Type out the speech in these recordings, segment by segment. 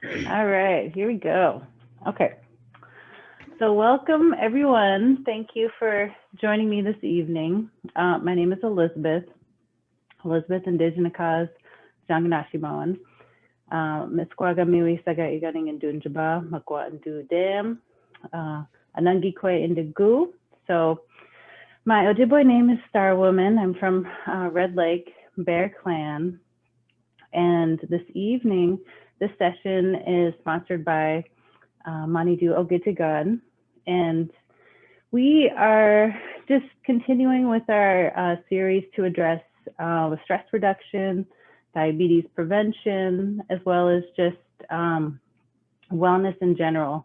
All right, here we go. Okay, so welcome everyone. Thank you for joining me this evening. My name is Elizabeth Indigenous Janganashi Bowen. Miskwaga miwi saga iganing in Dunjaba, Makwa and Du Dam, Anangi Kwe Indigu. So my Ojibwe name is Star Woman. I'm from Red Lake Bear Clan. And this evening, this session is sponsored by Manidoo Ogitigaan. And we are just continuing with our series to address stress reduction, diabetes prevention, as well as just wellness in general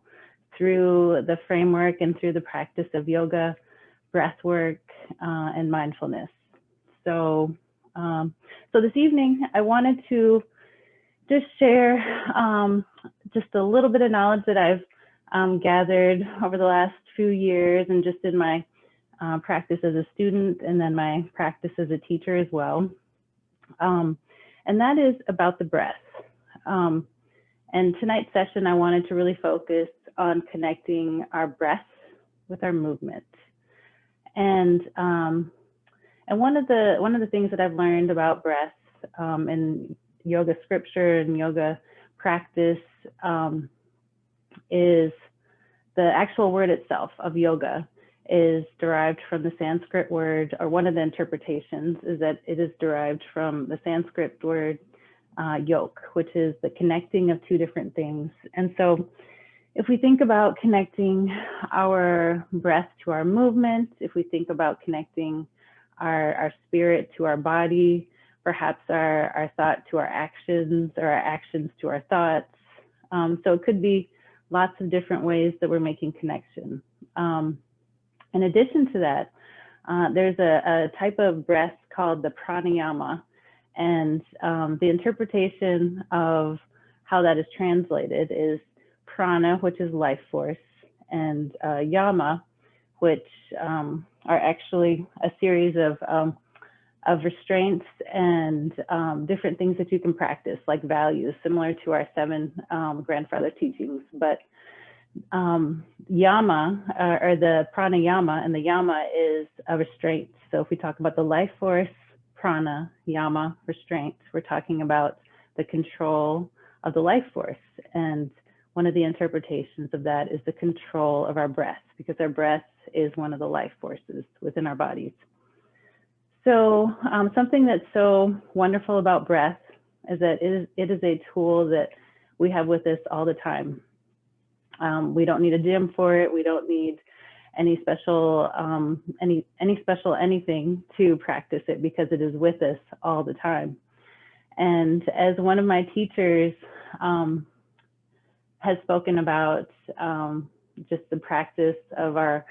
through the framework and through the practice of yoga, breath work, and mindfulness. So, so this evening, I wanted to just share just a little bit of knowledge that I've gathered over the last few years and just in my practice as a student and then my practice as a teacher as well. And that is about the breath. And tonight's session, I wanted to really focus on connecting our breath with our movement. And one of the things that I've learned about breath in yoga scripture and yoga practice is the actual word itself of yoga is derived from the Sanskrit word, or one of the interpretations is that it is derived from the Sanskrit word yoke, which is the connecting of two different things. And so if we think about connecting our breath to our movement, if we think about connecting our spirit to our body, perhaps our thought to our actions, or our actions to our thoughts. So it could be lots of different ways that we're making connection. In addition to that, there's a type of breath called the pranayama, and the interpretation of how that is translated is prana, which is life force, and yama, which are actually a series of restraints and different things that you can practice, like values, similar to our 7 grandfather teachings. But yama, or the pranayama, and the yama is a restraint. So if we talk about the life force, prana, yama, restraint, we're talking about the control of the life force. And one of the interpretations of that is the control of our breath, because our breath is one of the life forces within our bodies. So something that's so wonderful about breath is that it is a tool that we have with us all the time. We don't need a gym for it. We don't need any special anything to practice it, because it is with us all the time. And as one of my teachers has spoken about just the practice of our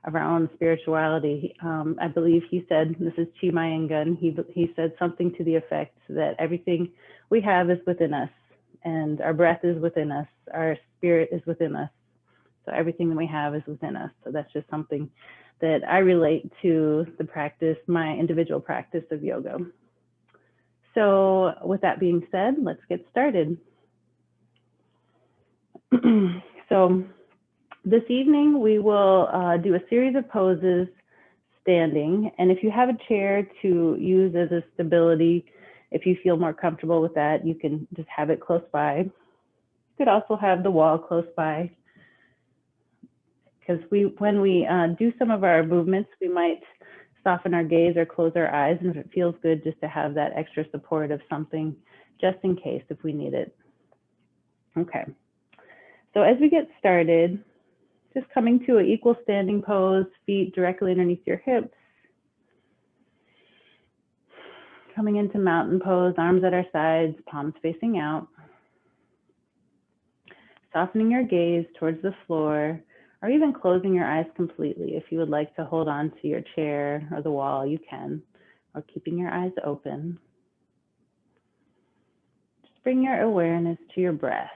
own spirituality, I believe he said, this is Chi Mayengun, he said something to the effect that everything we have is within us, and our breath is within us, our spirit is within us. So everything that we have is within us. So that's just something that I relate to the practice, my individual practice of yoga. So with that being said, let's get started. So this evening, we will do a series of poses standing. And if you have a chair to use as a stability, if you feel more comfortable with that, you can just have it close by. You could also have the wall close by, because when we do some of our movements, we might soften our gaze or close our eyes. And if it feels good, just to have that extra support of something, just in case if we need it. Okay. So as we get started, just coming to an equal standing pose, feet directly underneath your hips. Coming into mountain pose, arms at our sides, palms facing out. Softening your gaze towards the floor, or even closing your eyes completely. If you would like to hold on to your chair or the wall, you can, or keeping your eyes open. Just bring your awareness to your breath.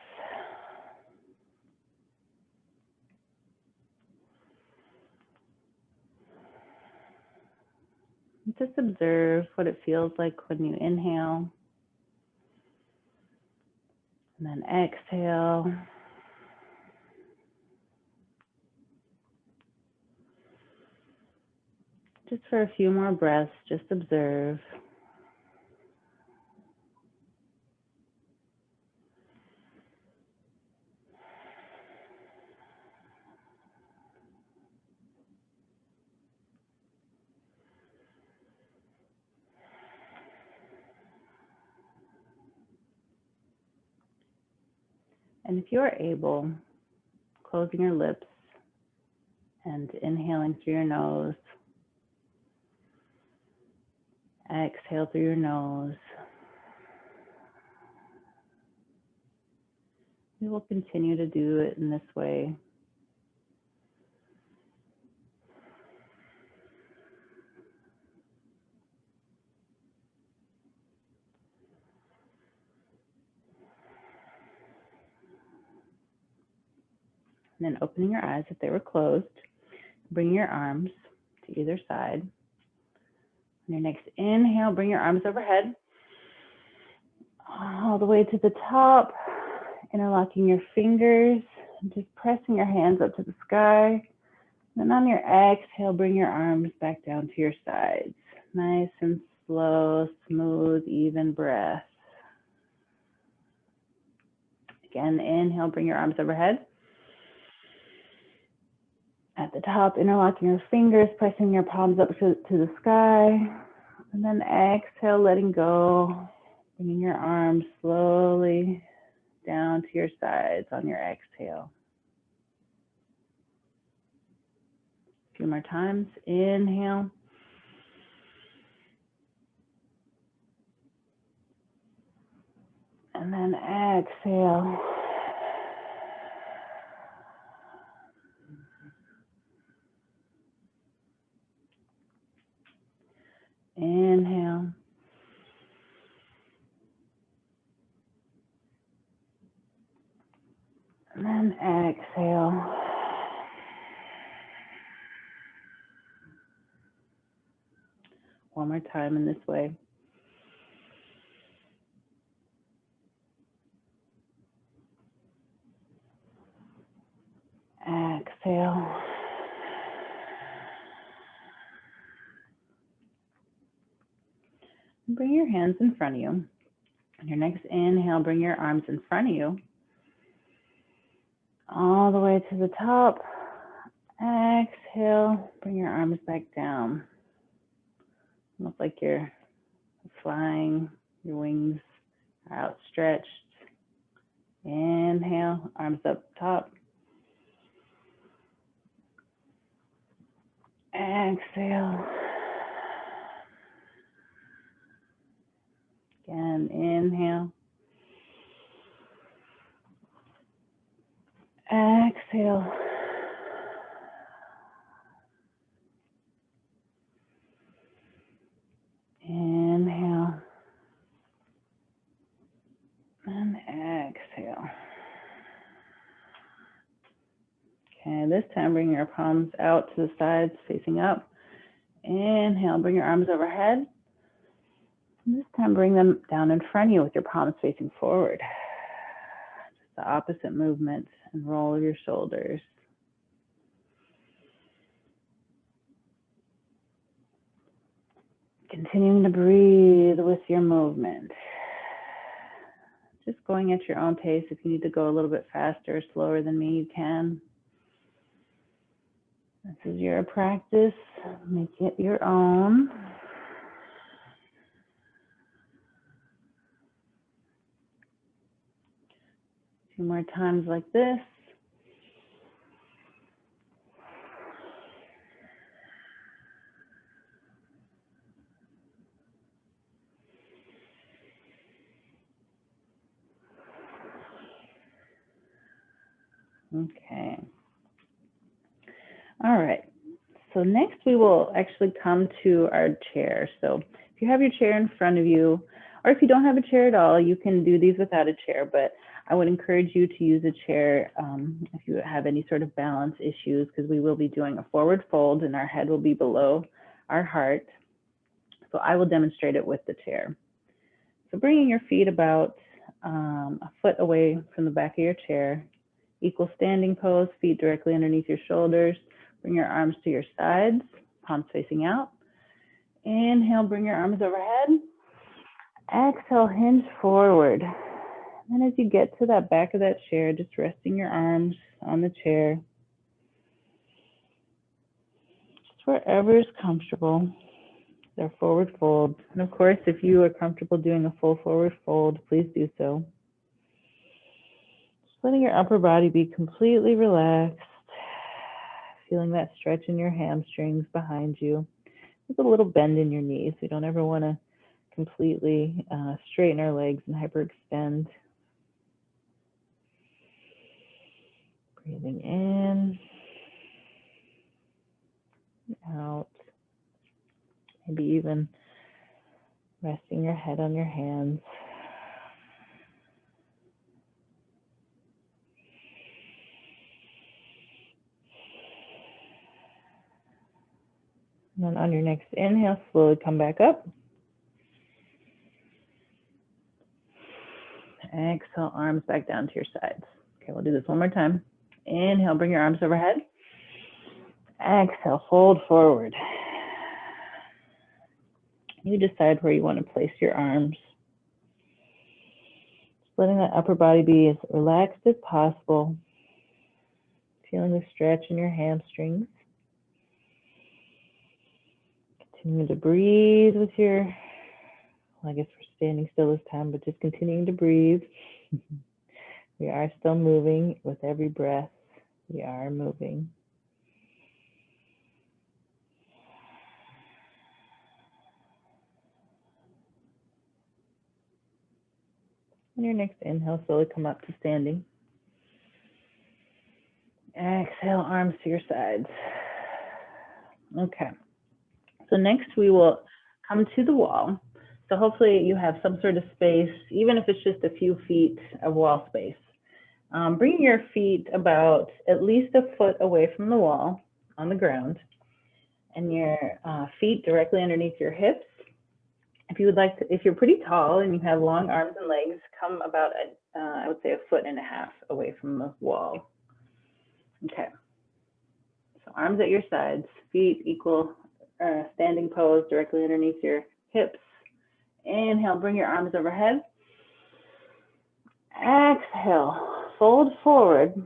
Just observe what it feels like when you inhale And then exhale. Just for a few more breaths, just observe. And if you are able, closing your lips and inhaling through your nose. Exhale through your nose. We will continue to do it in this way. And then opening your eyes if they were closed. Bring your arms to either side. On your next inhale, bring your arms overhead, all the way to the top, interlocking your fingers, and just pressing your hands up to the sky. Then on your exhale, bring your arms back down to your sides. Nice and slow, smooth, even breath. Again, inhale, bring your arms overhead. At the top, interlocking your fingers, pressing your palms up to the sky. And then exhale, letting go, bringing your arms slowly down to your sides on your exhale. A few more times. Inhale. And then exhale. Inhale. And then exhale. One more time in this way. Exhale. Bring your hands in front of you. On your next inhale, bring your arms in front of you. All the way to the top. Exhale, bring your arms back down. Almost like you're flying, your wings are outstretched. Inhale, arms up top. Exhale. Again, inhale. Exhale. Inhale. And exhale. Okay, this time bring your palms out to the sides, facing up. Inhale, bring your arms overhead. And this time bring them down in front of you with your palms facing forward. Just the opposite movement, and roll your shoulders. Continuing to breathe with your movement. Just going at your own pace. If you need to go a little bit faster or slower than me, you can. This is your practice. Make it your own. A few more times like this. Okay. All right. So next we will actually come to our chair. So if you have your chair in front of you, or if you don't have a chair at all, you can do these without a chair, but I would encourage you to use a chair if you have any sort of balance issues, because we will be doing a forward fold and our head will be below our heart. So I will demonstrate it with the chair. So bringing your feet about a foot away from the back of your chair. Equal standing pose, feet directly underneath your shoulders. Bring your arms to your sides, palms facing out. Inhale, bring your arms overhead. Exhale, hinge forward. And as you get to that back of that chair, just resting your arms on the chair. Just wherever is comfortable. Their forward fold. And of course, if you are comfortable doing a full forward fold, please do so. Just letting your upper body be completely relaxed. Feeling that stretch in your hamstrings behind you. With a little bend in your knees. We don't ever want to completely straighten our legs and hyperextend. Breathing in, out. Maybe even resting your head on your hands. And then on your next inhale, slowly come back up. Exhale, arms back down to your sides. Okay, we'll do this one more time. Inhale, bring your arms overhead. Exhale, fold forward. You decide where you want to place your arms. Just letting that upper body be as relaxed as possible. Feeling the stretch in your hamstrings. Continuing to breathe with your, well, I guess we're standing still this time, but just continuing to breathe. We are still moving with every breath. We are moving. On your next inhale, slowly come up to standing. Exhale, arms to your sides. Okay. So next we will come to the wall. So hopefully you have some sort of space, even if it's just a few feet of wall space. Bring your feet about at least a foot away from the wall on the ground, and your feet directly underneath your hips. If you would like to, if you're pretty tall and you have long arms and legs, come about, I would say, 1.5 feet away from the wall. Okay. So arms at your sides, feet equal, standing pose directly underneath your hips. Inhale, bring your arms overhead. Exhale, fold forward.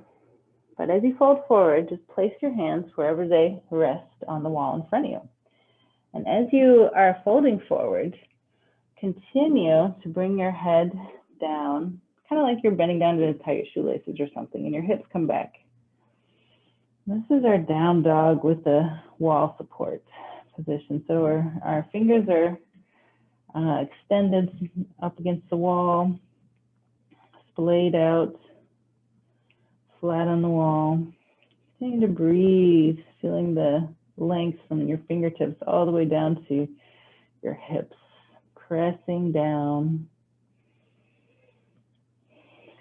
But as you fold forward, just place your hands wherever they rest on the wall in front of you. And as you are folding forward, continue to bring your head down, kind of like you're bending down to tie your shoelaces or something, and your hips come back. This is our down dog with the wall support position. So our fingers are extended up against the wall, splayed out, flat on the wall. Continue to breathe, feeling the length from your fingertips all the way down to your hips, pressing down,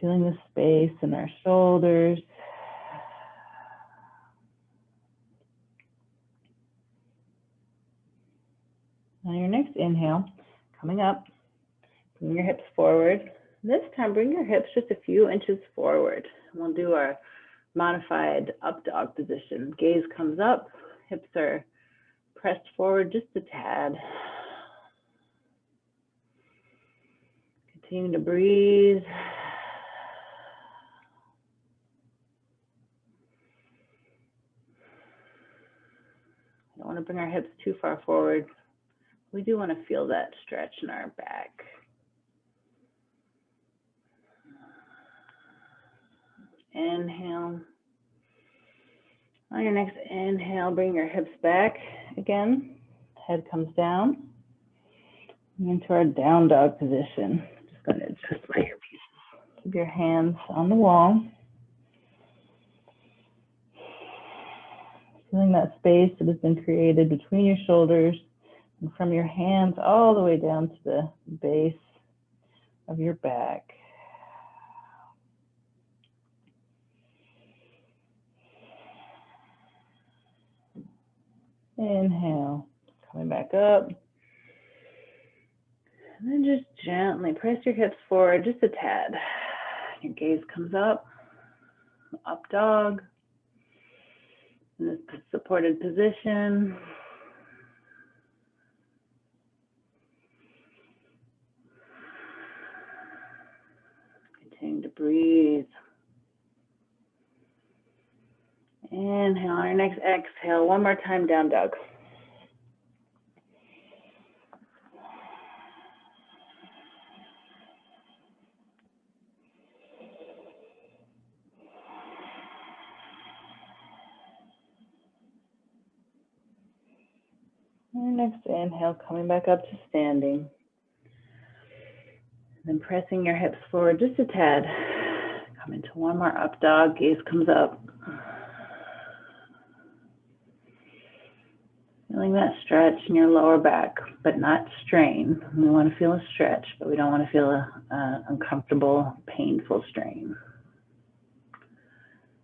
feeling the space in our shoulders. On your next inhale, coming up, bring your hips forward. This time, bring your hips just a few inches forward. We'll do our modified up dog position. Gaze comes up, hips are pressed forward just a tad. Continue to breathe. We don't want to bring our hips too far forward. We do want to feel that stretch in our back. Inhale. On your next inhale, bring your hips back again. Head comes down. Into our down dog position. Just going to adjust my earpiece. Keep your hands on the wall. Feeling that space that has been created between your shoulders and from your hands all the way down to the base of your back. Inhale, coming back up. And then just gently press your hips forward just a tad. Your gaze comes up dog, in this supported position. Continue to breathe. Inhale, on your next exhale, one more time, down dog. Your next inhale, coming back up to standing. Then pressing your hips forward just a tad. Come into one more up dog, gaze comes up. Feeling that stretch in your lower back, but not strain. We want to feel a stretch, but we don't want to feel an uncomfortable, painful strain.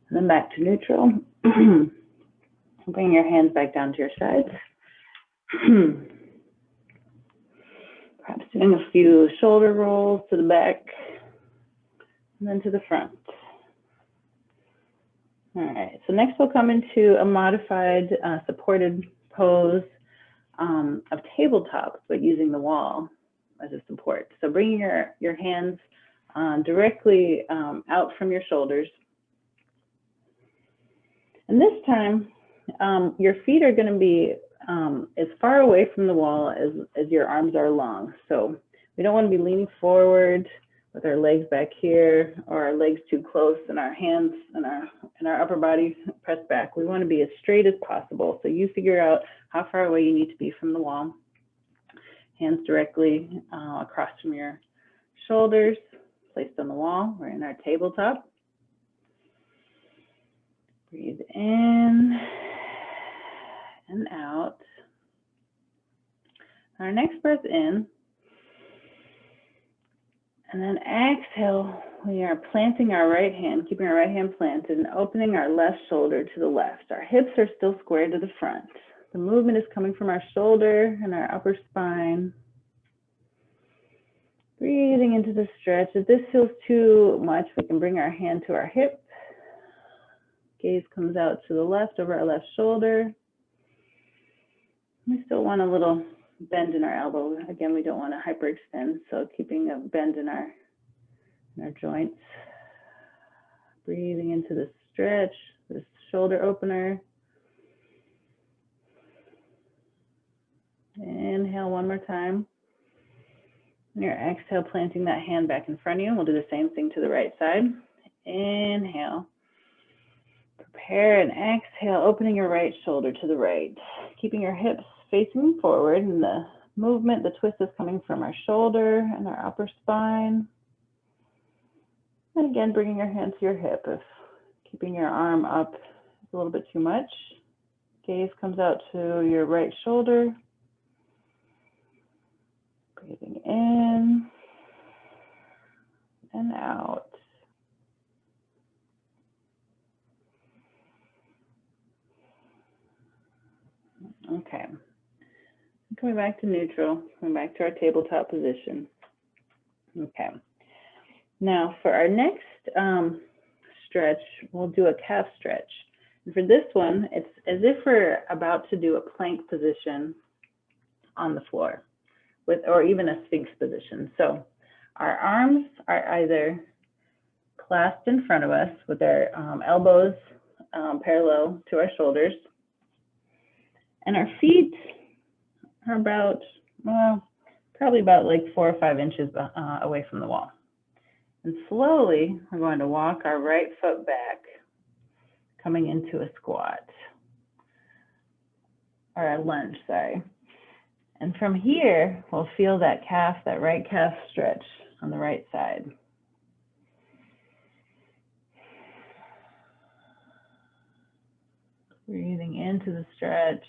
And then back to neutral. Bring your hands back down to your sides. Perhaps doing a few shoulder rolls to the back and then to the front. All right, so next we'll come into a modified supported pose of tabletops, but using the wall as a support. So bringing your hands directly out from your shoulders. And this time, your feet are going to be as far away from the wall as your arms are long. So we don't want to be leaning forward with our legs back here or our legs too close and our hands and our upper body pressed back. We want to be as straight as possible. So you figure out how far away you need to be from the wall. Hands directly across from your shoulders, placed on the wall. We're in our tabletop. Breathe in and out. Our next breath in. And then exhale, we are planting our right hand, keeping our right hand planted and opening our left shoulder to the left. Our hips are still squared to the front. The movement is coming from our shoulder and our upper spine. Breathing into the stretch. If this feels too much, we can bring our hand to our hip. Gaze comes out to the left over our left shoulder. We still want a little bend in our elbow. Again, we don't want to hyperextend, so keeping a bend in our joints. Breathing into the stretch, this shoulder opener. Inhale one more time. And your exhale, planting that hand back in front of you. We'll do the same thing to the right side. Inhale. Prepare and exhale, opening your right shoulder to the right. Keeping your hips facing forward, and the movement, the twist is coming from our shoulder and our upper spine. And again, bringing your hand to your hip. If keeping your arm up is a little bit too much, gaze comes out to your right shoulder. Breathing in and out. Okay. Coming back to neutral, coming back to our tabletop position. Okay. Now for our next stretch, we'll do a calf stretch. And for this one, it's as if we're about to do a plank position on the floor, or even a sphinx position. So our arms are either clasped in front of us with our elbows parallel to our shoulders, and our feet are about, probably about like 4 or 5 inches away from the wall. And slowly, we're going to walk our right foot back, coming into a squat, or a lunge, sorry. And from here, we'll feel that calf, that right calf stretch on the right side. Breathing into the stretch.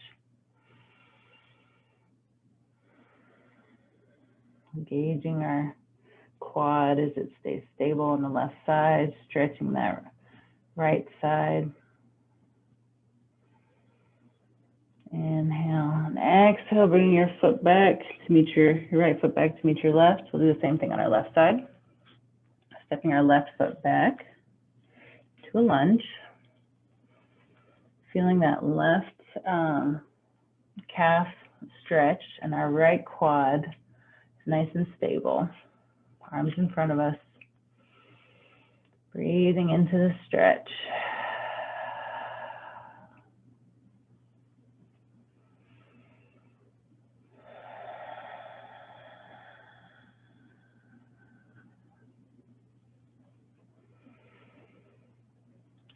Engaging our quad as it stays stable on the left side, stretching that right side. Inhale and exhale, bringing your foot back to meet your right foot back to meet your left. We'll do the same thing on our left side. Stepping our left foot back to a lunge. Feeling that left calf stretch and our right quad is nice and stable. Arms in front of us. Breathing into the stretch.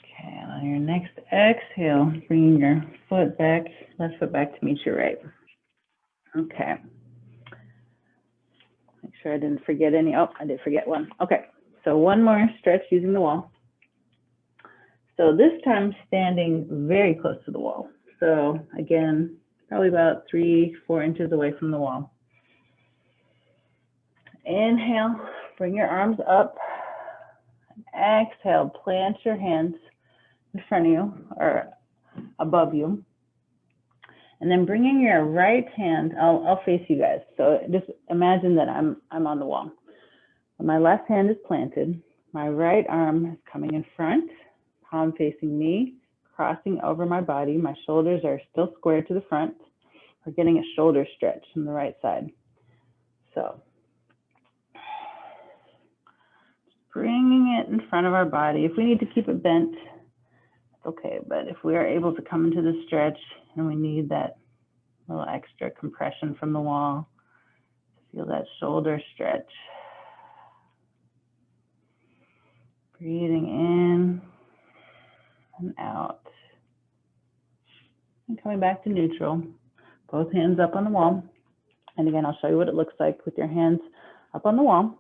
Okay, and on your next exhale, bringing your foot back, left foot back to meet your right. Okay. Make sure I didn't forget any. Oh, I did forget one. Okay, so one more stretch using the wall. So this time standing very close to the wall. So again, probably about 3-4 inches away from the wall. Inhale, bring your arms up. Exhale, plant your hands in front of you or above you. And then bringing your right hand, I'll face you guys. So just imagine that I'm on the wall. My left hand is planted. My right arm is coming in front, palm facing me, crossing over my body. My shoulders are still square to the front. We're getting a shoulder stretch from the right side. So bringing it in front of our body. If we need to keep it bent, it's okay. But if we are able to come into the stretch and we need that little extra compression from the wall, feel that shoulder stretch. Breathing in and out. And coming back to neutral. Both hands up on the wall. And again, I'll show you what it looks like with your hands up on the wall.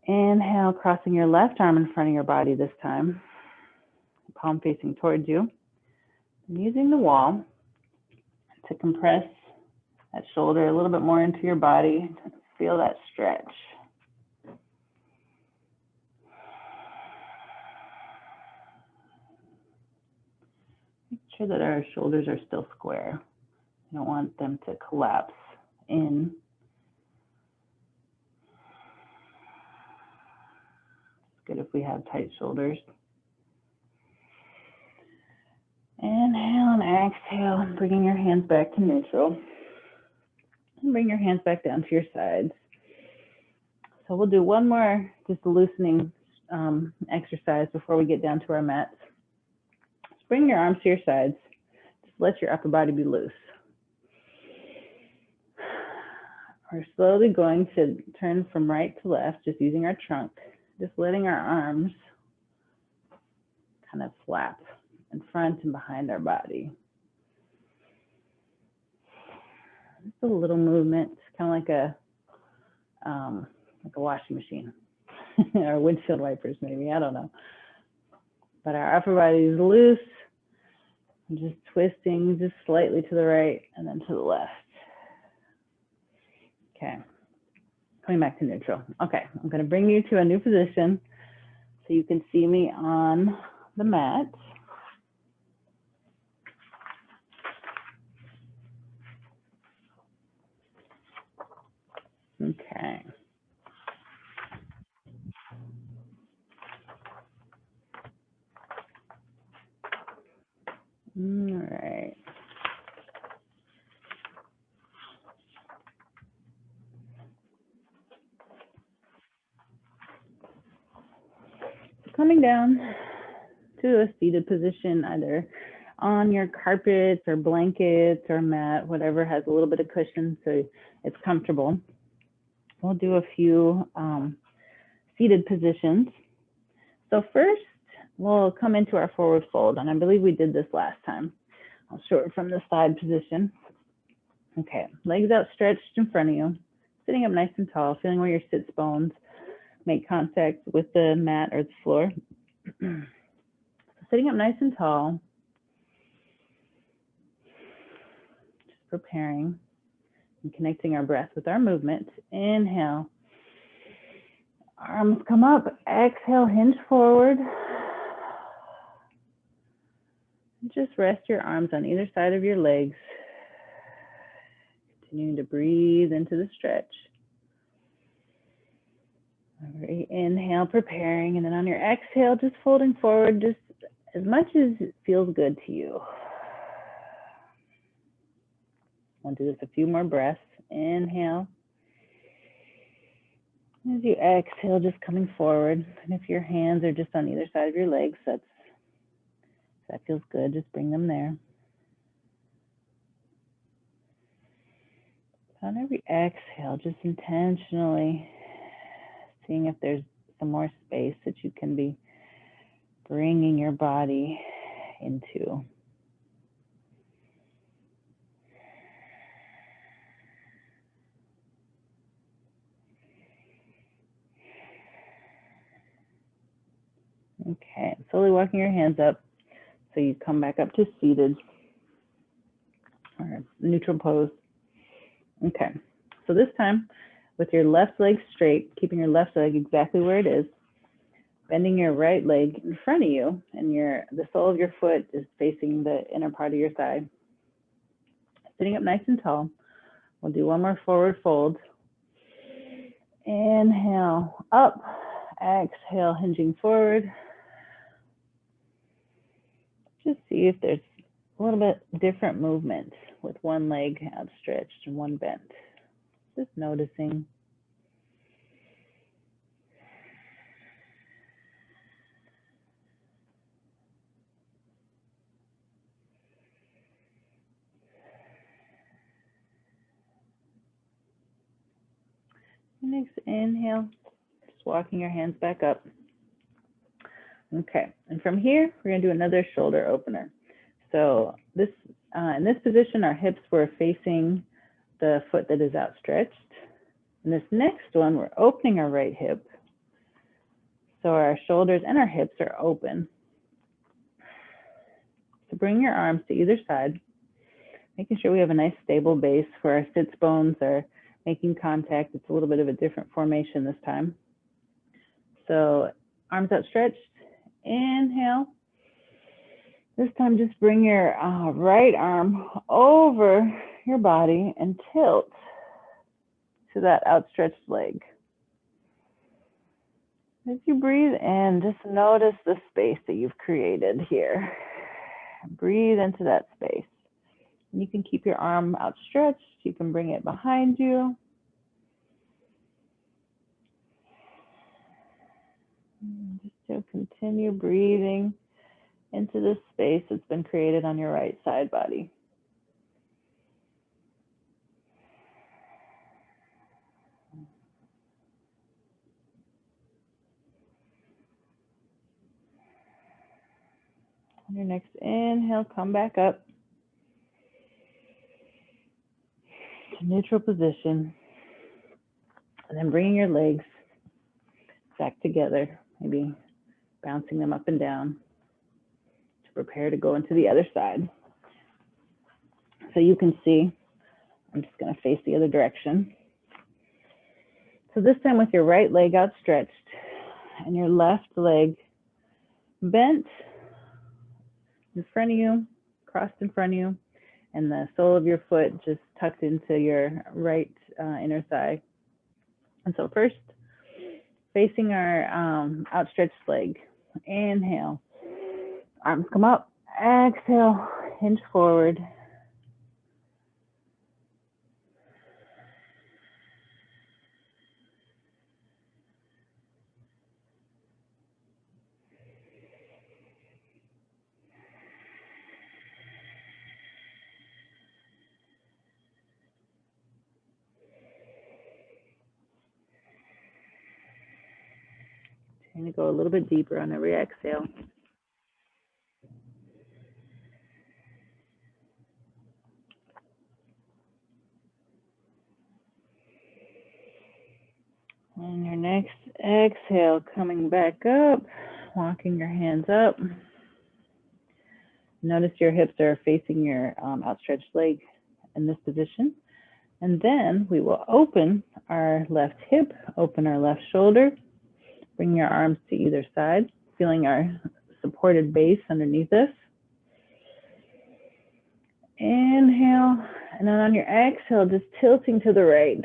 Inhale, crossing your left arm in front of your body this time. Palm facing towards you. And using the wall to compress that shoulder a little bit more into your body. Feel that stretch. Make sure that our shoulders are still square. You don't want them to collapse in. It's good if we have tight shoulders. Inhale and exhale, bringing your hands back to neutral. And bring your hands back down to your sides. So we'll do one more just loosening exercise before we get down to our mats. Just bring your arms to your sides. Just let your upper body be loose. We're slowly going to turn from right to left, just using our trunk, just letting our arms kind of flap in front and behind our body. Just a little movement, kind of like a washing machine or windshield wipers maybe, I don't know. But our upper body is loose, just twisting just slightly to the right and then to the left. Okay, coming back to neutral. Okay, I'm going to bring you to a new position so you can see me on the mat. Okay. All right. Coming down to a seated position, either on your carpets or blankets or mat, whatever has a little bit of cushion so it's comfortable. We'll do a few seated positions. So first, we'll come into our forward fold, and I believe we did this last time. I'll show it from the side position. Okay, legs outstretched in front of you, sitting up nice and tall, feeling where your sits bones make contact with the mat or the floor. Sitting up nice and tall, just preparing and connecting our breath with our movement. Inhale, arms come up. Exhale, hinge forward. Just rest your arms on either side of your legs. Continuing to breathe into the stretch. Every inhale, preparing, and then on your exhale, just folding forward just as much as it feels good to you. I'll do this a few more breaths. Inhale. As you exhale, just coming forward. And if your hands are just on either side of your legs, that feels good. Just bring them there. On every exhale, just intentionally seeing if there's some more space that you can be bringing your body into. Okay, slowly walking your hands up so you come back up to seated or neutral pose. Okay, so this time with your left leg straight, keeping your left leg exactly where it is, bending your right leg in front of you, and the sole of your foot is facing the inner part of your thigh. Sitting up nice and tall. We'll do one more forward fold. Inhale, up. Exhale, hinging forward. Just see if there's a little bit different movement with one leg outstretched and one bent. Just noticing. Next inhale, just walking your hands back up. Okay, and from here, we're going to do another shoulder opener. So in this position, our hips were facing the foot that is outstretched. In this next one, we're opening our right hip. So our shoulders and our hips are open. So bring your arms to either side, making sure we have a nice stable base where our sits bones are making contact. It's a little bit of a different formation this time. So arms outstretched, inhale. This time just bring your right arm over your body and tilt to that outstretched leg. As you breathe in, just notice the space that you've created here. Breathe into that space. And you can keep your arm outstretched. You can bring it behind you. And just to continue breathing into this space that's been created on your right side body. On your next inhale, come back up to neutral position. And then bringing your legs back together, maybe bouncing them up and down to prepare to go into the other side. So you can see, I'm just going to face the other direction. So this time with your right leg outstretched and your left leg bent in front of you, crossed in front of you, and the sole of your foot just tucked into your right inner thigh. And so first, facing our outstretched leg. Inhale, arms come up. Exhale, hinge forward. Trying to go a little bit deeper on every exhale. On your next exhale, coming back up, walking your hands up. Notice your hips are facing your outstretched leg in this position. And then we will open our left hip, open our left shoulder, bring your arms to either side, feeling our supported base underneath us. Inhale, and then on your exhale, just tilting to the right,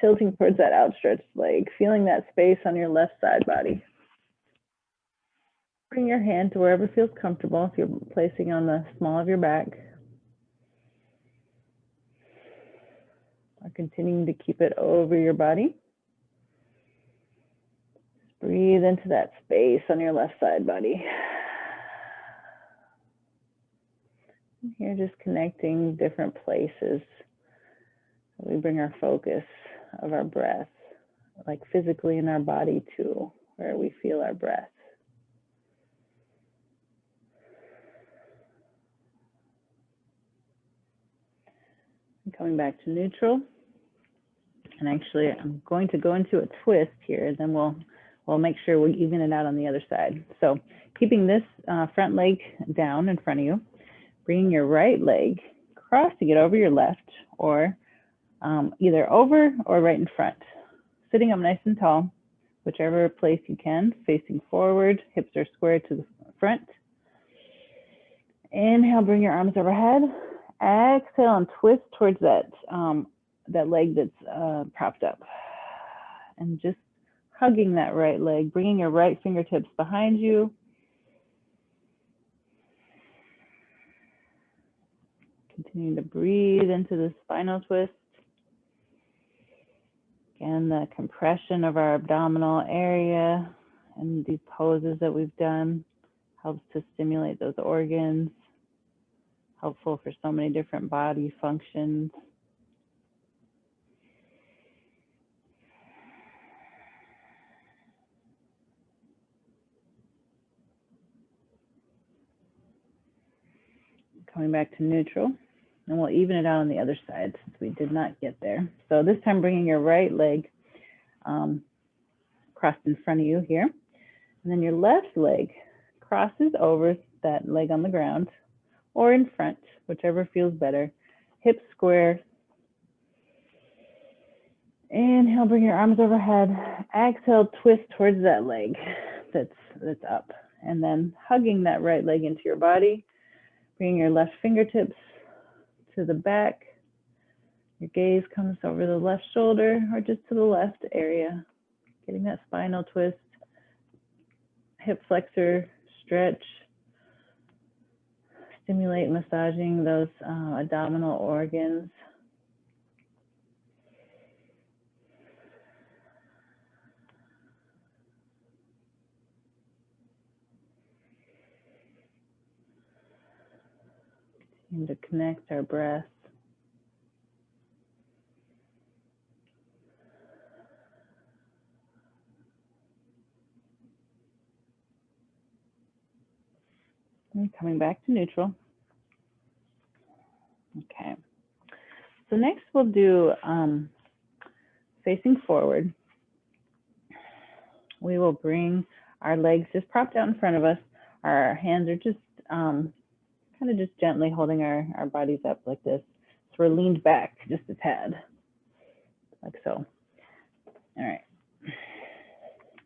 tilting towards that outstretched leg, feeling that space on your left side body. Bring your hand to wherever feels comfortable, if you're placing on the small of your back, or continuing to keep it over your body. Just breathe into that space on your left side body. And here, just connecting different places. We bring our focus of our breath, like physically in our body to where we feel our breath. And coming back to neutral. And actually, I'm going to go into a twist here, and then we'll make sure we even it out on the other side. So keeping this front leg down in front of you, bringing your right leg, crossing it over your left, or either over or right in front. Sitting up nice and tall, whichever place you can, facing forward, hips are square to the front. Inhale, bring your arms overhead. Exhale and twist towards that, that leg that's propped up. And just hugging that right leg, bringing your right fingertips behind you. Continuing to breathe into the spinal twist. Again, the compression of our abdominal area and these poses that we've done helps to stimulate those organs. Helpful for so many different body functions. Coming back to neutral, and we'll even it out on the other side since we did not get there. So this time bringing your right leg crossed in front of you here, and then your left leg crosses over that leg on the ground or in front, whichever feels better. Hips square. Inhale, bring your arms overhead. Exhale, twist towards that leg that's up, and then hugging that right leg into your body. Bring your left fingertips to the back. Your gaze comes over the left shoulder or just to the left area. Getting that spinal twist, hip flexor stretch. Stimulate massaging those abdominal organs. And to connect our breath. And coming back to neutral. Okay. So next we'll do facing forward. We will bring our legs just propped out in front of us. Our hands are just kind of just gently holding our bodies up like this. So we're leaned back just a tad, like so. All right.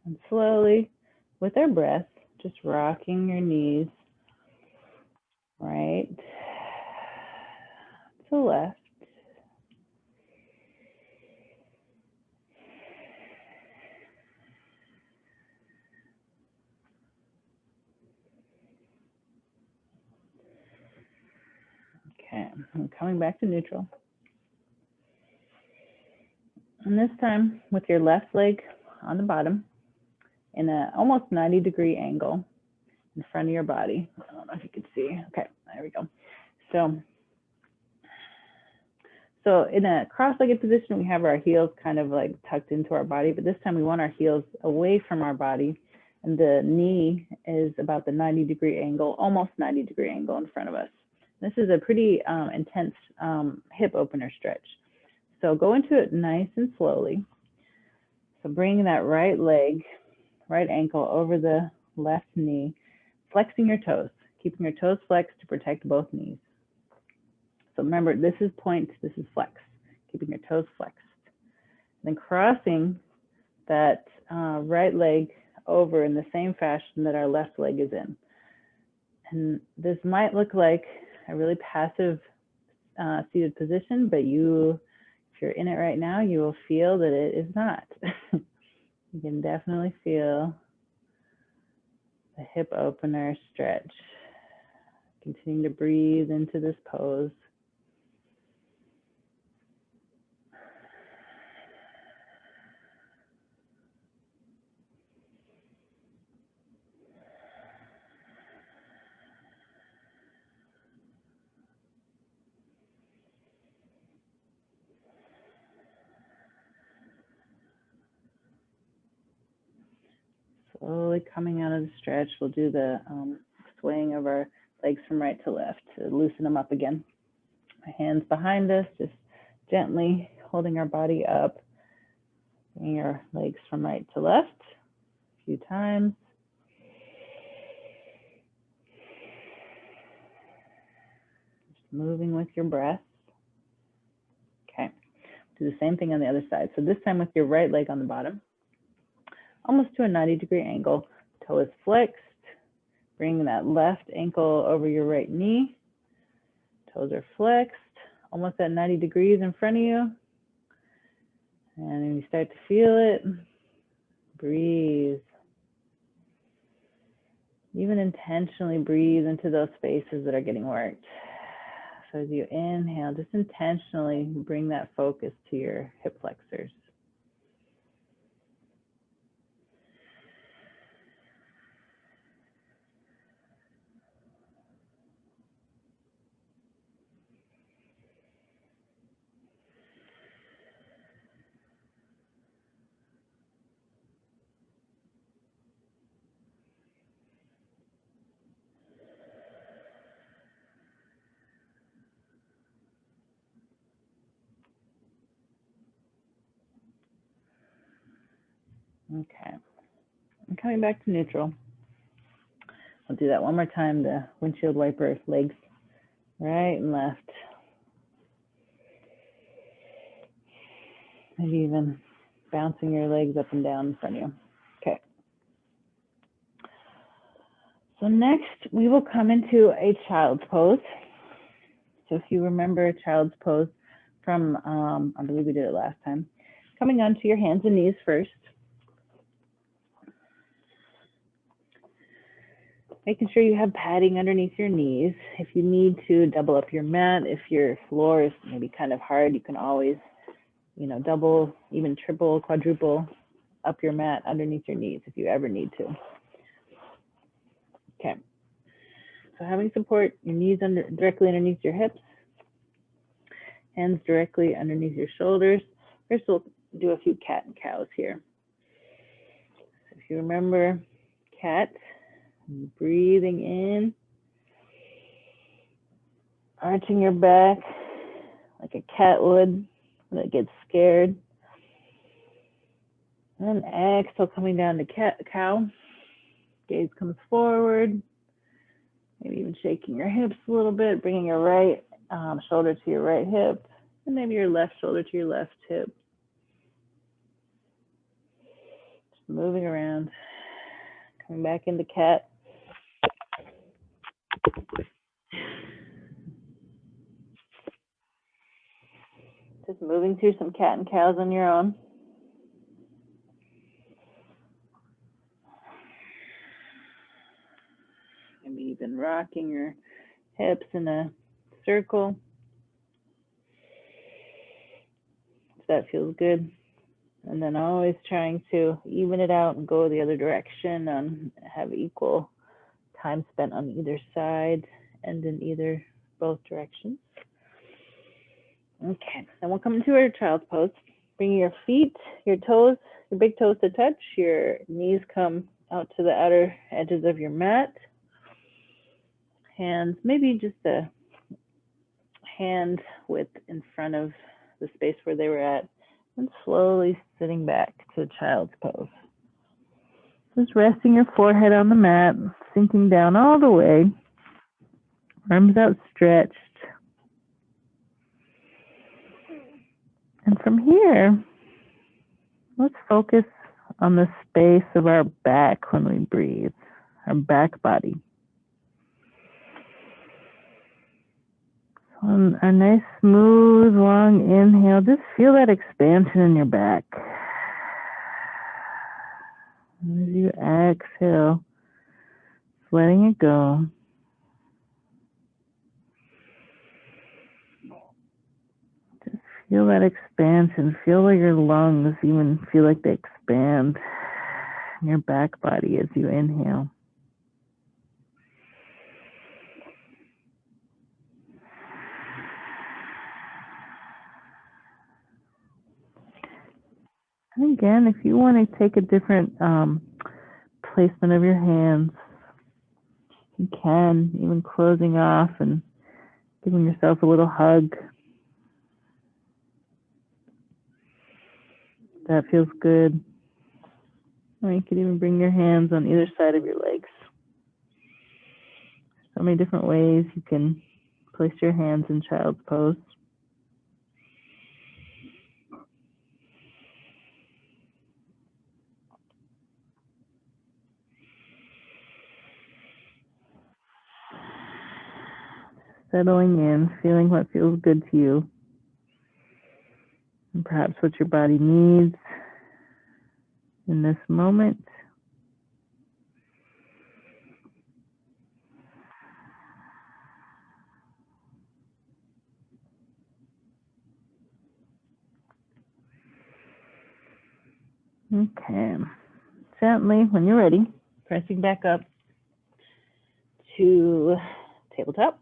And slowly, with our breath, just rocking your knees right to left. Okay, I'm coming back to neutral. And this time with your left leg on the bottom in an almost 90-degree angle in front of your body. I don't know if you can see. Okay, there we go. So in a cross-legged position, we have our heels kind of like tucked into our body, but this time we want our heels away from our body, and the knee is about the 90-degree angle, almost 90-degree angle in front of us. This is a pretty intense hip opener stretch. So go into it nice and slowly. So bring that right leg, right ankle over the left knee, flexing your toes, keeping your toes flexed to protect both knees. So remember, this is point, this is flex, keeping your toes flexed. Then crossing that right leg over in the same fashion that our left leg is in. And this might look like a really passive seated position, but if you're in it right now, you will feel that it is not. You can definitely feel the hip opener stretch. Continue to breathe into this pose. Slowly coming out of the stretch, we'll do the swaying of our legs from right to left to loosen them up again. Our hands behind us, just gently holding our body up. Bringing our legs from right to left a few times. Just moving with your breath. Okay, do the same thing on the other side. So this time with your right leg on the bottom, almost to a 90-degree angle. Toe is flexed. Bring that left ankle over your right knee. Toes are flexed, almost at 90 degrees in front of you. And when you start to feel it, breathe. Even intentionally breathe into those spaces that are getting worked. So as you inhale, just intentionally bring that focus to your hip flexors. Okay, I'm coming back to neutral. I'll do that one more time, the windshield wiper legs, right and left. Maybe even bouncing your legs up and down in front of you. Okay. So next, we will come into a child's pose. So if you remember child's pose from, I believe we did it last time, coming onto your hands and knees first. Making sure you have padding underneath your knees. If you need to double up your mat, if your floor is maybe kind of hard, you can always, double, even triple, quadruple up your mat underneath your knees if you ever need to. Okay. So having support, your knees directly underneath your hips, hands directly underneath your shoulders. First, we'll do a few cat and cows here. So if you remember cat, breathing in, arching your back like a cat would when it gets scared. And then exhale, coming down to cow. Gaze comes forward. Maybe even shaking your hips a little bit, bringing your right shoulder to your right hip, and maybe your left shoulder to your left hip. Just moving around, coming back into cat. Just moving through some cat and cows on your own. Maybe even rocking your hips in a circle. If that feels good. And then always trying to even it out and go the other direction and have equal time spent on either side and in both directions. Okay, then we'll come into our child's pose. Bringing your feet, your toes, your big toes to touch, your knees come out to the outer edges of your mat. Hands, maybe just a hand width in front of the space where they were at, and slowly sitting back to child's pose. Just resting your forehead on the mat, sinking down all the way, arms outstretched. And from here, let's focus on the space of our back when we breathe, our back body. So On a nice, smooth, long inhale, just feel that expansion in your back. As you exhale, letting it go. Just feel that expansion. Feel like your lungs even feel like they expand in your back body as you inhale. And again, if you want to take a different placement of your hands, you can, even closing off and giving yourself a little hug. That feels good. Or you can even bring your hands on either side of your legs. So many different ways you can place your hands in child's pose. Settling in, feeling what feels good to you, and perhaps what your body needs in this moment. Okay. Gently, when you're ready, pressing back up to tabletop.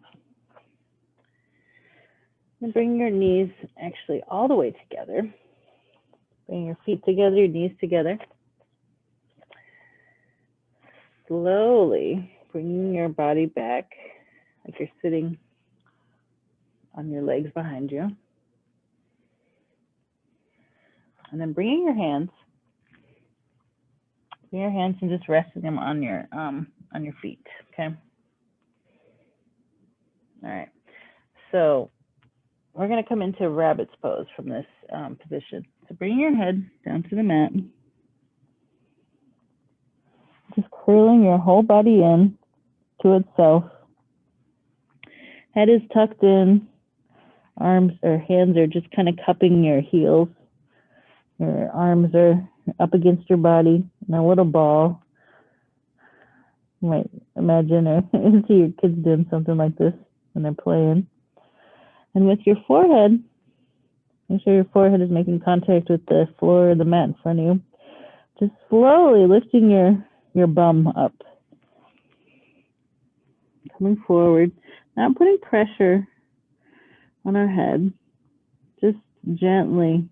And bring your knees actually all the way together. Bring your feet together, your knees together. Slowly bringing your body back like you're sitting on your legs behind you. And then bring your hands and just resting them on your feet, okay? All right. So we're going to come into rabbit's pose from this position. So bring your head down to the mat. Just curling your whole body in to itself. Head is tucked in. Arms or hands are just kind of cupping your heels. Your arms are up against your body in a little ball. You might imagine or see your kids doing something like this when they're playing. And with your forehead, make sure your forehead is making contact with the floor or the mat in front of you. Just slowly lifting your bum up. Coming forward, not putting pressure on our head, just gently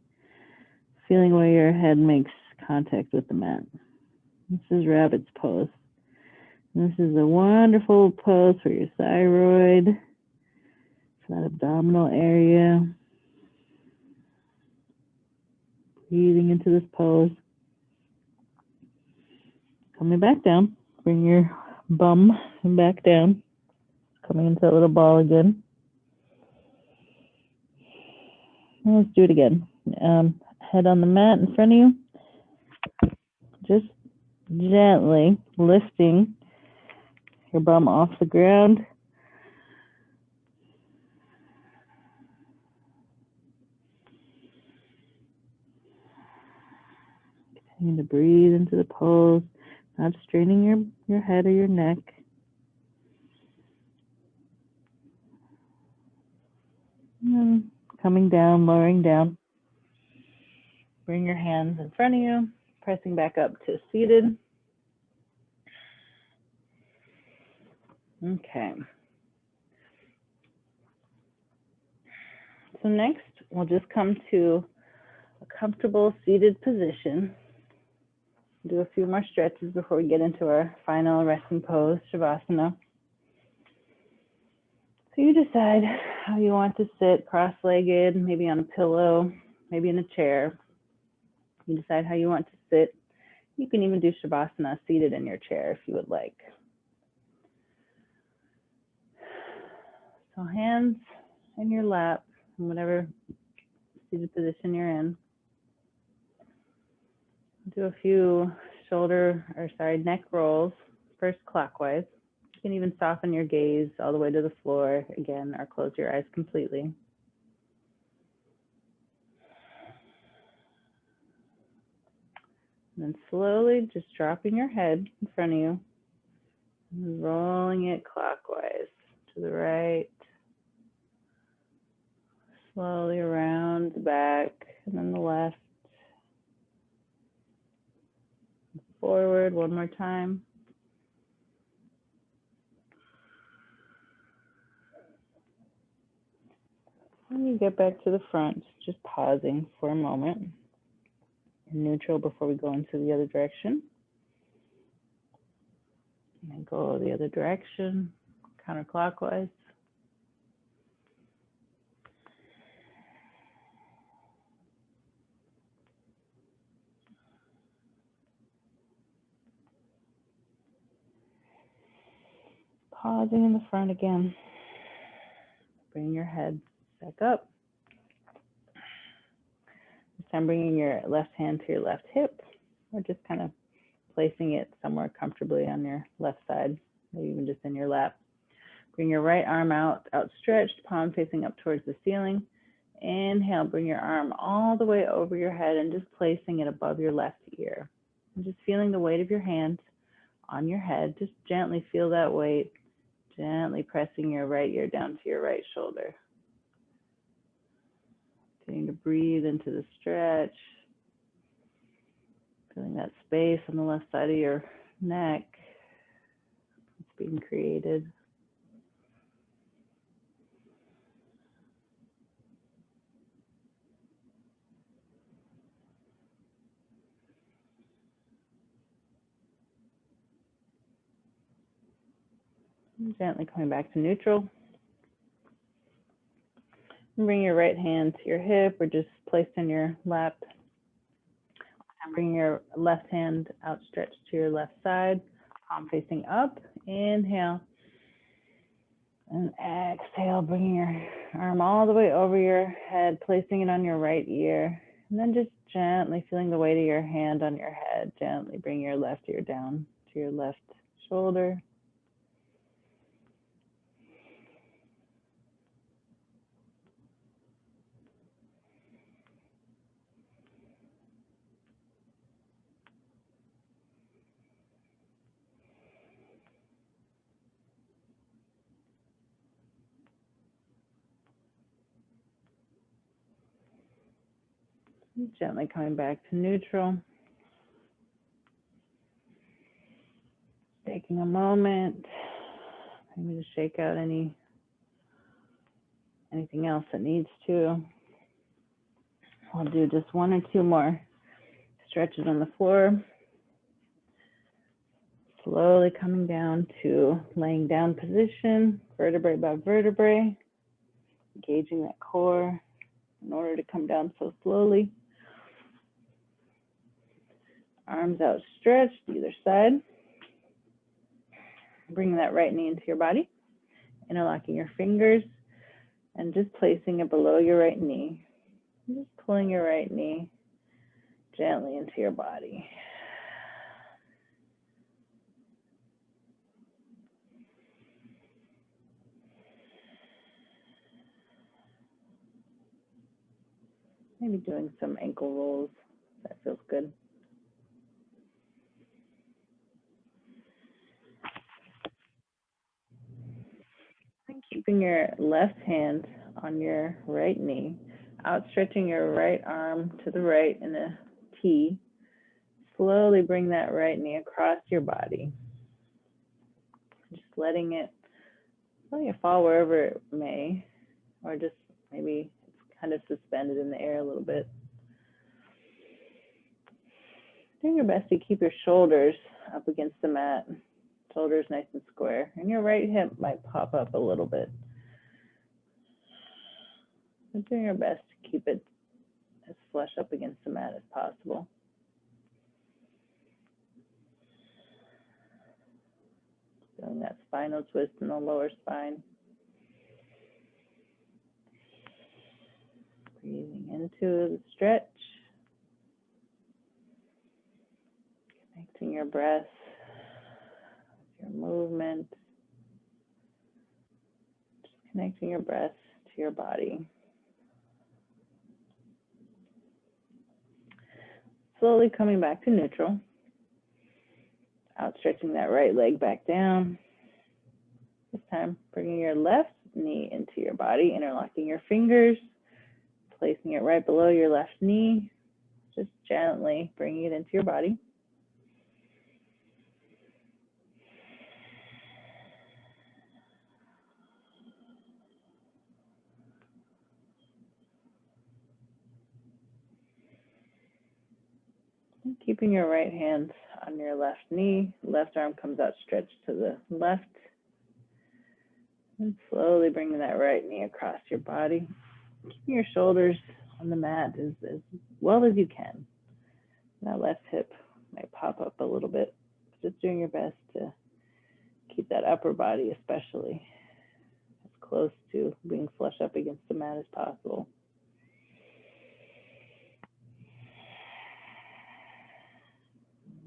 feeling where your head makes contact with the mat. This is rabbit's pose. This is a wonderful pose for your thyroid, for that abdominal area. Breathing into this pose. Coming back down. Bring your bum back down. Coming into a little ball again. And let's do it again. Head on the mat in front of you. Just gently lifting your bum off the ground. Continue to breathe into the pose, not straining your head or your neck. And then coming down, lowering down. Bring your hands in front of you, pressing back up to seated. Okay. So next, we'll just come to a comfortable seated position. Do a few more stretches before we get into our final resting pose, Shavasana. So you decide how you want to sit, cross-legged, maybe on a pillow, maybe in a chair. You decide how you want to sit. You can even do Shavasana seated in your chair if you would like. So hands in your lap, in whatever seated position you're in. Do a few neck rolls, first clockwise. You can even soften your gaze all the way to the floor again, or close your eyes completely. And then slowly just dropping your head in front of you, and rolling it clockwise to the right, slowly around the back, and then the left. Forward one more time. And you get back to the front, just pausing for a moment in neutral before we go into the other direction. And then go the other direction, counterclockwise. Pausing in the front again. Bring your head back up. This time bringing your left hand to your left hip, or just kind of placing it somewhere comfortably on your left side, maybe even just in your lap. Bring your right arm out, outstretched, palm facing up towards the ceiling. Inhale, bring your arm all the way over your head and just placing it above your left ear. And just feeling the weight of your hand on your head. Just gently feel that weight, gently pressing your right ear down to your right shoulder. Continuing to breathe into the stretch. Feeling that space on the left side of your neck. It's being created. And gently coming back to neutral. And bring your right hand to your hip or just placed in your lap. And bring your left hand outstretched to your left side, palm facing up. Inhale. And exhale, bringing your arm all the way over your head, placing it on your right ear. And then just gently feeling the weight of your hand on your head. Gently bring your left ear down to your left shoulder. Gently coming back to neutral. Taking a moment, maybe to shake out anything else that needs to. I'll do just one or two more stretches on the floor. Slowly coming down to laying down position, vertebrae by vertebrae, engaging that core in order to come down so slowly. Arms outstretched either side. Bringing that right knee into your body, interlocking your fingers, and just placing it below your right knee. Just pulling your right knee gently into your body. Maybe doing some ankle rolls. That feels good. And keeping your left hand on your right knee, outstretching your right arm to the right in a T. Slowly bring that right knee across your body. Just letting it fall wherever it may, or just maybe it's kind of suspended in the air a little bit. Doing your best to keep your shoulders up against the mat, shoulders nice and square, and your right hip might pop up a little bit. But doing your best to keep it as flush up against the mat as possible. Feeling that spinal twist in the lower spine. Breathing into the stretch. Connecting your breath, your movement. Connecting your breath to your body. Slowly coming back to neutral. Outstretching that right leg back down. This time, bringing your left knee into your body, interlocking your fingers, placing it right below your left knee, just gently bringing it into your body. And keeping your right hand on your left knee, left arm comes out stretched to the left. And slowly bringing that right knee across your body. Keeping your shoulders on the mat as well as you can. That left hip might pop up a little bit. Just doing your best to keep that upper body especially as close to being flush up against the mat as possible.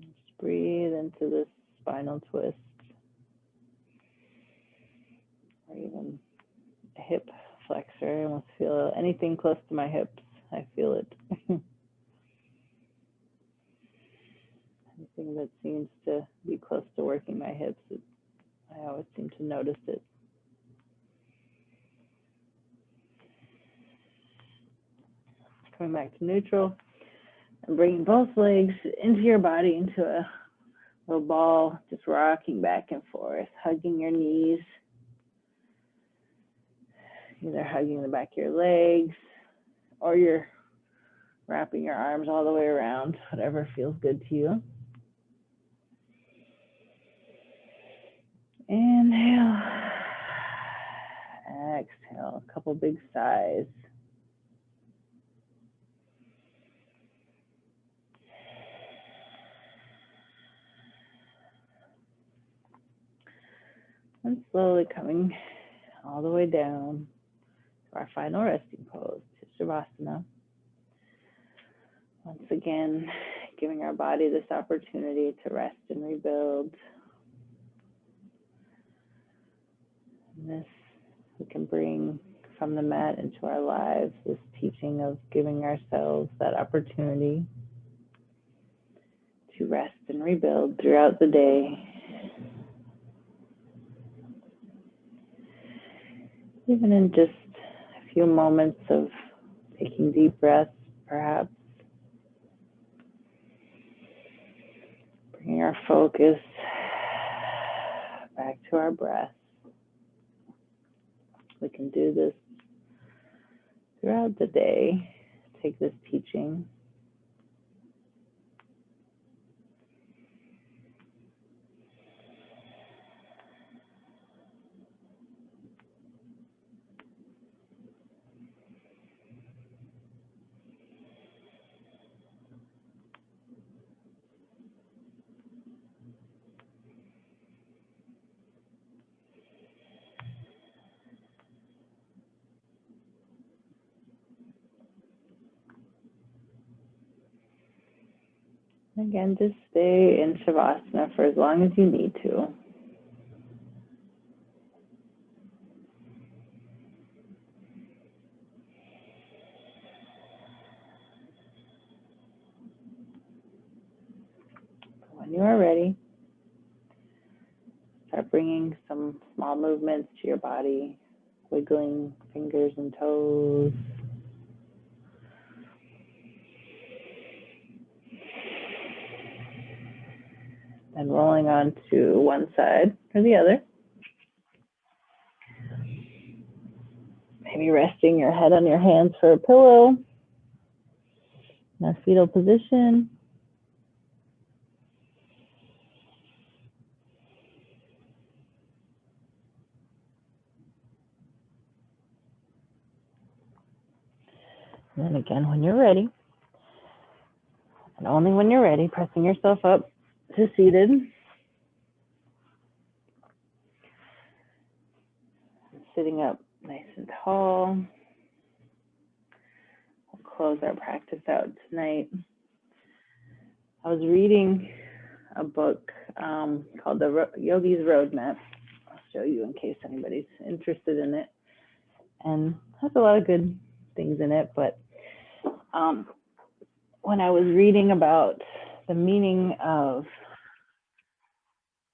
Just breathe into this spinal twist, or even a hip flexor. I almost feel anything close to my hips. I feel it. Anything that seems to be close to working my hips, I always seem to notice it. Coming back to neutral and bringing both legs into your body, into a little ball, just rocking back and forth, hugging your knees, either hugging the back of your legs or you're wrapping your arms all the way around, whatever feels good to you. Inhale, exhale, a couple big sighs. And slowly coming all the way down to our final resting pose, Shavasana. Once again, giving our body this opportunity to rest and rebuild. And this we can bring from the mat into our lives, this teaching of giving ourselves that opportunity to rest and rebuild throughout the day. Even in just a few moments of taking deep breaths, perhaps. Bringing our focus back to our breath. We can do this throughout the day. Take this teaching. Again, just stay in Shavasana for as long as you need to. When you are ready, start bringing some small movements to your body, wiggling fingers and toes. And rolling on to one side or the other. Maybe resting your head on your hands for a pillow. In a fetal position. And then again, when you're ready, and only when you're ready, pressing yourself up to seated. Sitting up nice and tall. We'll close our practice out tonight. I was reading a book called The Yogi's Roadmap. I'll show you in case anybody's interested in it. and has a lot of good things in it. But when I was reading about the meaning of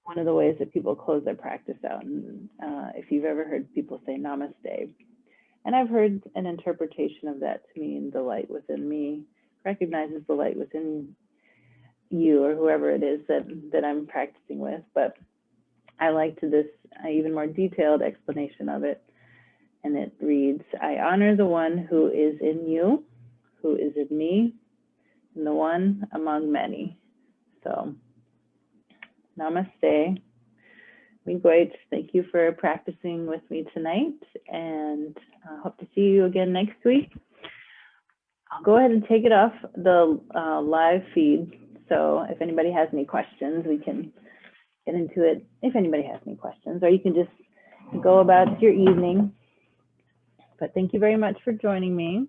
one of the ways that people close their practice out, and if you've ever heard people say namaste, and I've heard an interpretation of that to mean the light within me recognizes the light within you or whoever it is that I'm practicing with. But I liked this even more detailed explanation of it. And it reads, I honor the one who is in you, who is in me, and the one among many. So, namaste. Miigwech, thank you for practicing with me tonight, and I hope to see you again next week. I'll go ahead and take it off the live feed. So if anybody has any questions, we can get into it if anybody has any questions, or you can just go about your evening. But thank you very much for joining me.